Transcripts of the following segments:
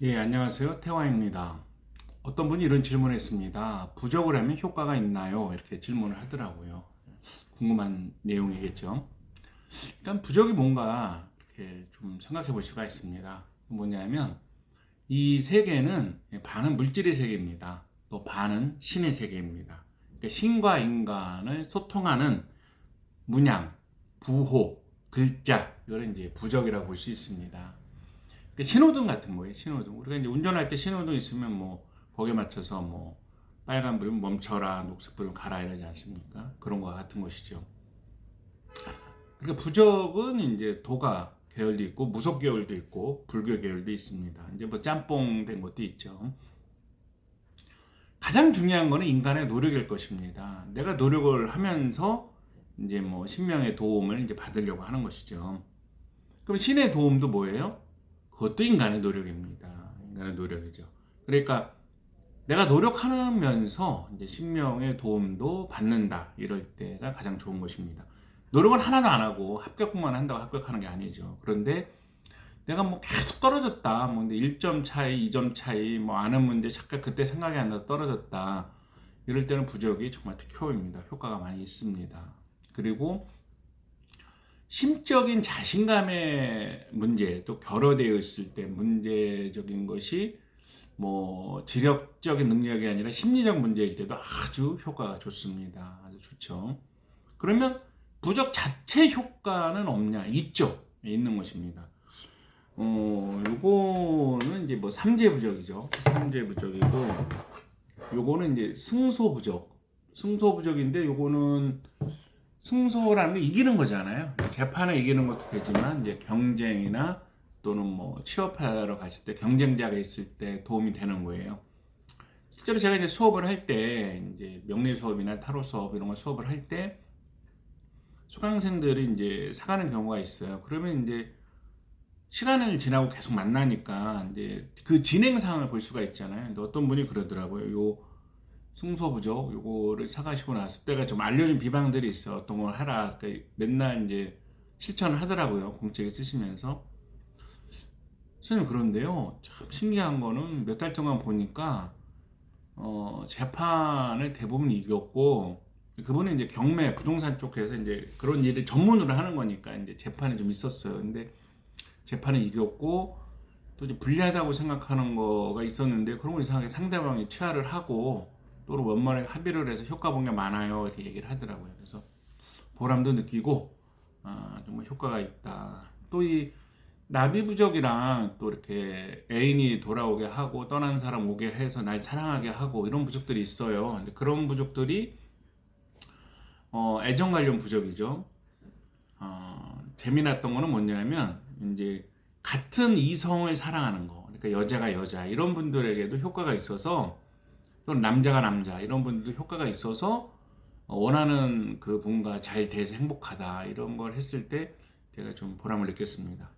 예, 안녕하세요. 태화입니다. 어떤 분이 이런 질문을 했습니다. 부적을 하면 효과가 있나요? 이렇게 질문을 하더라고요. 궁금한 내용이겠죠. 일단 부적이 뭔가 이렇게 좀 생각해 볼 수가 있습니다. 뭐냐면 이 세계는 반은 물질의 세계입니다. 또 반은 신의 세계입니다. 그러니까 신과 인간을 소통하는 문양, 부호, 글자, 이걸 이제 부적이라고 볼 수 있습니다. 신호등 같은 거예요. 신호등. 우리가 이제 운전할 때 신호등 있으면 뭐 거기에 맞춰서 뭐 빨간 불은 멈춰라, 녹색 불은 가라 이러지 않습니까? 그런 거 같은 것이죠. 그러니까 부적은 이제 도가 계열도 있고 무속 계열도 있고 불교 계열도 있습니다. 이제 뭐 짬뽕 된 것도 있죠. 가장 중요한 거는 인간의 노력일 것입니다. 내가 노력을 하면서 이제 뭐 신명의 도움을 이제 받으려고 하는 것이죠. 그럼 신의 도움도 뭐예요? 그것도 인간의 노력입니다. 인간의 노력이죠. 그러니까 내가 노력하면서 이제 신명의 도움도 받는다. 이럴 때가 가장 좋은 것입니다. 노력은 하나도 안 하고 합격만 한다고 합격하는 게 아니죠. 그런데 내가 뭐 계속 떨어졌다. 뭐 근데 1점 차이, 2점 차이, 뭐 아는 문제 잠깐 그때 생각이 안 나서 떨어졌다. 이럴 때는 부적이 정말 특효입니다. 효과가 많이 있습니다. 그리고 심적인 자신감의 문제, 또 결여되어 있을 때 문제적인 것이 뭐 지력적인 능력이 아니라 심리적 문제일 때도 아주 효과가 좋습니다. 아주 좋죠. 그러면 부적 자체 효과는 없냐? 있죠. 있는 것입니다. 요거는 이제 뭐 삼재부적이죠. 삼재부적이고, 요거는 이제 승소부적. 승소부적인데, 요거는 승소라는 게 이기는 거잖아요. 재판에 이기는 것도 되지만 이제 경쟁이나 또는 뭐 취업하러 갔을 때 경쟁자가 있을 때 도움이 되는 거예요. 실제로 제가 이제 수업을 할 때 이제 명리 수업이나 타로 수업 이런 거 수업을 할 때 수강생들이 이제 사가는 경우가 있어요. 그러면 이제 시간을 지나고 계속 만나니까 이제 그 진행 상황을 볼 수가 있잖아요. 근데 어떤 분이 그러더라고요. 요 승소부적 요거를 사가시고 났을 때가 좀 알려준 비방들이 있어. 어떤 걸 하라. 그러니까 맨날 이제 실천을 하더라고요. 공책에 쓰시면서. 선생님 그런데요. 참 신기한 거는 몇 달 동안 보니까 재판을 대부분 이겼고 그분은 이제 경매 부동산 쪽에서 이제 그런 일을 전문으로 하는 거니까 이제 재판이 좀 있었어요. 근데 재판을 이겼고 또 이제 불리하다고 생각하는 거가 있었는데 그런 거 이상하게 상대방이 취하를 하고 또는 원만하게 합의를 해서 효과 본 게 많아요 이렇게 얘기를 하더라고요. 그래서 보람도 느끼고 정말 효과가 있다. 또 이 나비부적이랑 또 이렇게 애인이 돌아오게 하고 떠난 사람 오게 해서 날 사랑하게 하고 이런 부적들이 있어요. 근데 그런 부적들이 애정 관련 부적이죠. 재미났던 거는 뭐냐면 이제 같은 이성을 사랑하는 거. 그러니까 여자가 여자 이런 분들에게도 효과가 있어서 또는 남자가 남자 이런 분들도 효과가 있어서 원하는 그 분과 잘 돼서 행복하다 이런 걸 했을 때 제가 좀 보람을 느꼈습니다.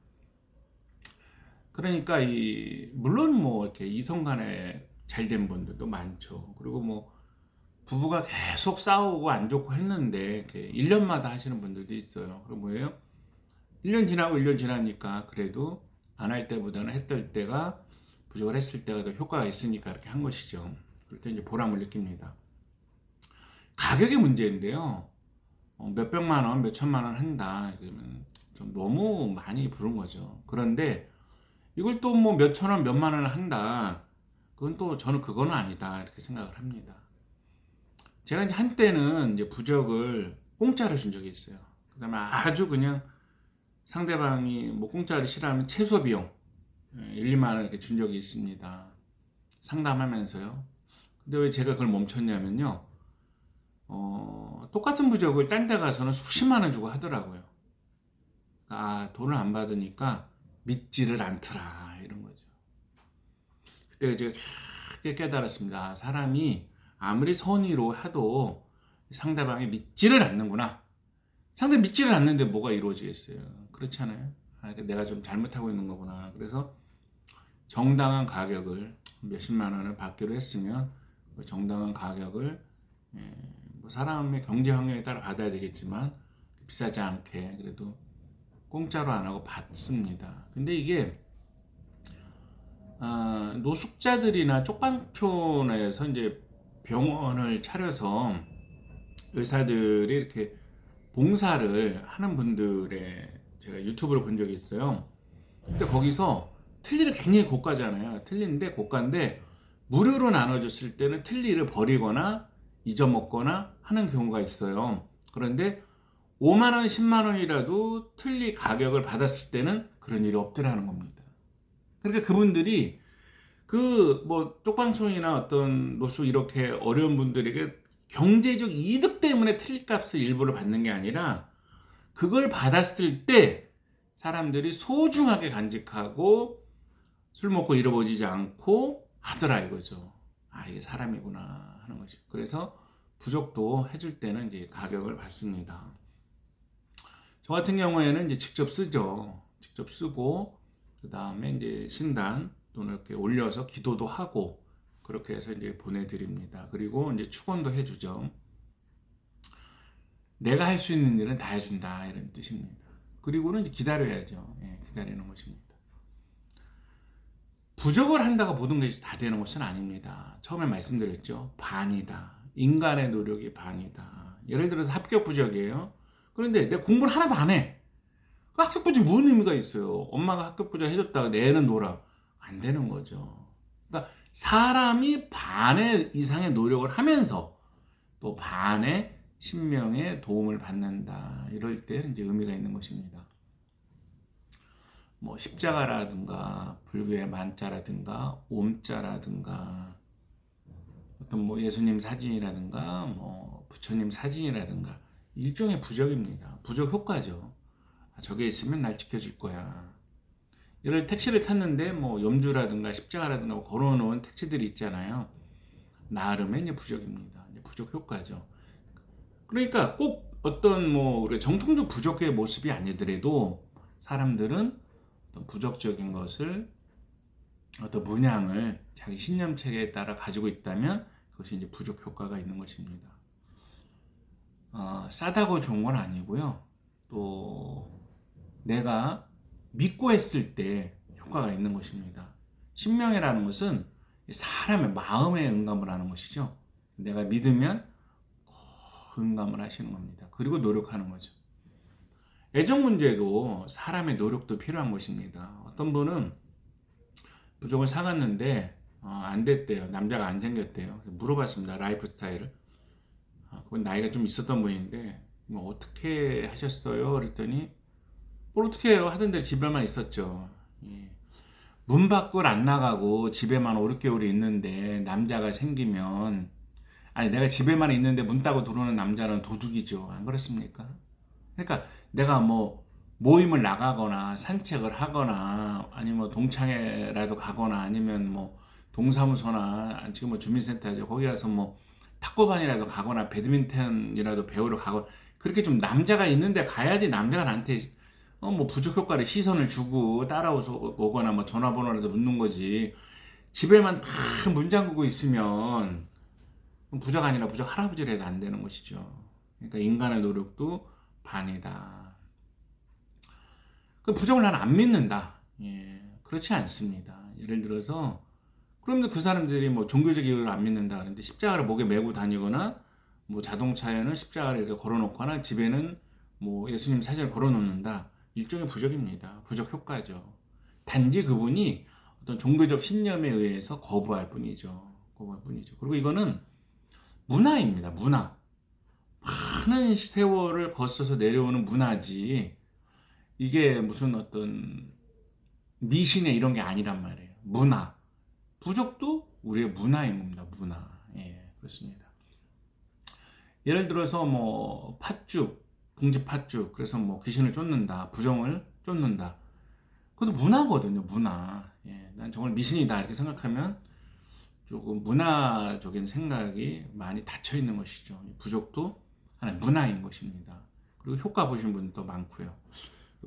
그러니까 이 물론 뭐 이렇게 이성 간에 잘 된 분들도 많죠. 그리고 뭐 부부가 계속 싸우고 안 좋고 했는데 이렇게 1년마다 하시는 분들도 있어요. 그럼 뭐예요? 1년 지나고 1년 지나니까 그래도 안 할 때보다는 했을 때가 부족을 했을 때가 더 효과가 있으니까 이렇게 한 것이죠. 그럴 때 이제 보람을 느낍니다. 가격의 문제인데요. 몇백만 원, 몇천만 원 한다. 그러면 좀 너무 많이 부른 거죠. 그런데 이걸 또 뭐 몇천 원, 몇만 원 한다. 그건 또 저는 그거는 아니다. 이렇게 생각을 합니다. 제가 이제 한때는 이제 부적을 공짜로 준 적이 있어요. 그 다음에 아주 그냥 상대방이 뭐 공짜를 싫어하면 최소 비용 1, 2만 원 이렇게 준 적이 있습니다. 상담하면서요. 근데 왜 제가 그걸 멈췄냐면요. 똑같은 부적을 딴 데 가서는 수십만 원 주고 하더라고요. 돈을 안 받으니까 믿지를 않더라 이런 거죠. 그때 제가 크게 깨달았습니다. 사람이 아무리 선의로 해도 상대방이 믿지를 않는구나. 상대 믿지를 않는데 뭐가 이루어지겠어요. 그렇잖아요. 내가 좀 잘못하고 있는 거구나. 그래서 정당한 가격을 몇십만 원을 받기로 했으면 그 정당한 가격을 뭐 사람의 경제 환경에 따라 받아야 되겠지만 비싸지 않게 그래도 공짜로 안 하고 받습니다. 근데 이게 노숙자들이나 쪽방촌에서 이제 병원을 차려서 의사들이 이렇게 봉사를 하는 분들의 제가 유튜브를 본 적이 있어요. 근데 거기서 틀니를 굉장히 고가잖아요. 틀니인데 고가인데 무료로 나눠줬을 때는 틀니를 버리거나 잊어먹거나 하는 경우가 있어요. 그런데 5만 원, 10만 원이라도 틀니 가격을 받았을 때는 그런 일이 없더라는 겁니다. 그러니까 그분들이 그 뭐 쪽방촌이나 어떤 노숙 이렇게 어려운 분들에게 경제적 이득 때문에 틀니값을 일부를 받는 게 아니라 그걸 받았을 때 사람들이 소중하게 간직하고 술 먹고 잃어버리지 않고 하더라 이거죠. 아, 이게 사람이구나 하는 거죠. 그래서 부족도 해줄 때는 이제 가격을 받습니다. 저 같은 경우에는 이제 직접 쓰죠. 직접 쓰고 그 다음에 이제 신단 돈을 이렇게 올려서 기도도 하고 그렇게 해서 이제 보내드립니다. 그리고 이제 축원도 해주죠. 내가 할 수 있는 일은 다 해준다 이런 뜻입니다. 그리고는 이제 기다려야죠. 예, 기다리는 것입니다. 부족을 한다고 모든 것이 다 되는 것은 아닙니다. 처음에 말씀드렸죠. 반이다. 인간의 노력이 반이다. 예를 들어서 합격 부족이에요. 그런데 내가 공부를 하나도 안 해. 그 합격 부족이 무슨 의미가 있어요? 엄마가 합격 부족 해줬다가 내 애는 놀아. 안 되는 거죠. 그러니까 사람이 반의 이상의 노력을 하면서 또 반의 신명의 도움을 받는다. 이럴 때 이제 의미가 있는 것입니다. 뭐 십자가라든가 불교의 만자라든가 옴자라든가 어떤 뭐 예수님 사진이라든가 뭐 부처님 사진이라든가 일종의 부적입니다. 부적 효과죠. 저게 있으면 날 지켜줄 거야. 예를 택시를 탔는데 뭐 염주라든가 십자가라든가 뭐 걸어놓은 택시들이 있잖아요. 나름의 이제 부적입니다. 이제 부적 효과죠. 그러니까 꼭 어떤 뭐 우리 정통적 부적의 모습이 아니더라도 사람들은 어떤 부적적인 것을 어떤 문양을 자기 신념 체계에 따라 가지고 있다면 그것이 이제 부적 효과가 있는 것입니다. 싸다고 좋은 건 아니고요. 또 내가 믿고 했을 때 효과가 있는 것입니다. 신명이라는 것은 사람의 마음에 응감을 하는 것이죠. 내가 믿으면 응감을 하시는 겁니다. 그리고 노력하는 거죠. 애정 문제도 사람의 노력도 필요한 것입니다. 어떤 분은 부족을 사갔는데 안 됐대요. 남자가 안 생겼대요. 물어봤습니다. 라이프 스타일을. 그건 나이가 좀 있었던 분인데 뭐 어떻게 하셨어요? 그랬더니 뭘 어떻게 해요? 하던 대로 집에만 있었죠. 예. 문 밖을 안 나가고 집에만 5, 6개월이 있는데 남자가 생기면 아니 내가 집에만 있는데 문 따고 들어오는 남자는 도둑이죠. 안 그렇습니까? 그러니까 내가 뭐 모임을 나가거나 산책을 하거나 아니면 뭐 동창회라도 가거나 아니면 뭐 동사무소나 지금 뭐 주민센터죠. 거기 가서 뭐 탁구반이라도 가거나 배드민턴이라도 배우러 가고 그렇게 좀 남자가 있는데 가야지 남자가 나한테 뭐 부족 효과를 시선을 주고 따라오서 오거나 뭐 전화번호라도 묻는 거지. 집에만 다 문 잠그고 있으면 부적 아니라 부적 할아버지라도 안 되는 것이죠. 그러니까 인간의 노력도 반이다. 그 부적을 나는 안 믿는다. 예, 그렇지 않습니다. 예를 들어서 그러면 그 사람들이 뭐 종교적 이유를 안 믿는다 그러는데 십자가를 목에 메고 다니거나 뭐 자동차에는 십자가를 이렇게 걸어놓거나 집에는 뭐 예수님 사진을 걸어놓는다. 일종의 부적입니다. 부적 효과죠. 단지 그분이 어떤 종교적 신념에 의해서 거부할 뿐이죠. 거부할 뿐이죠. 그리고 이거는 문화입니다. 문화. 많은 세월을 거쳐서 내려오는 문화지 이게 무슨 어떤 미신의 이런 게 아니란 말이에요. 문화. 부적도 우리의 문화인 겁니다. 문화. 예, 그렇습니다. 예를 들어서 뭐 팥죽, 봉지 팥죽. 그래서 뭐 귀신을 쫓는다, 부정을 쫓는다. 그것도 문화거든요. 문화. 예, 난 정말 미신이다 이렇게 생각하면 조금 문화적인 생각이 많이 닫혀 있는 것이죠. 부적도 하나의 문화인 것입니다. 그리고 효과 보신 분도 많고요.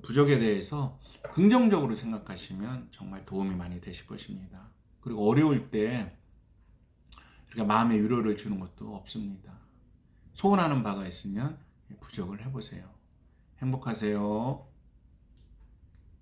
부적에 대해서 긍정적으로 생각하시면 정말 도움이 많이 되실 것입니다. 그리고 어려울 때 이렇게 마음의 위로를 주는 것도 없습니다. 소원하는 바가 있으면 부적을 해보세요. 행복하세요.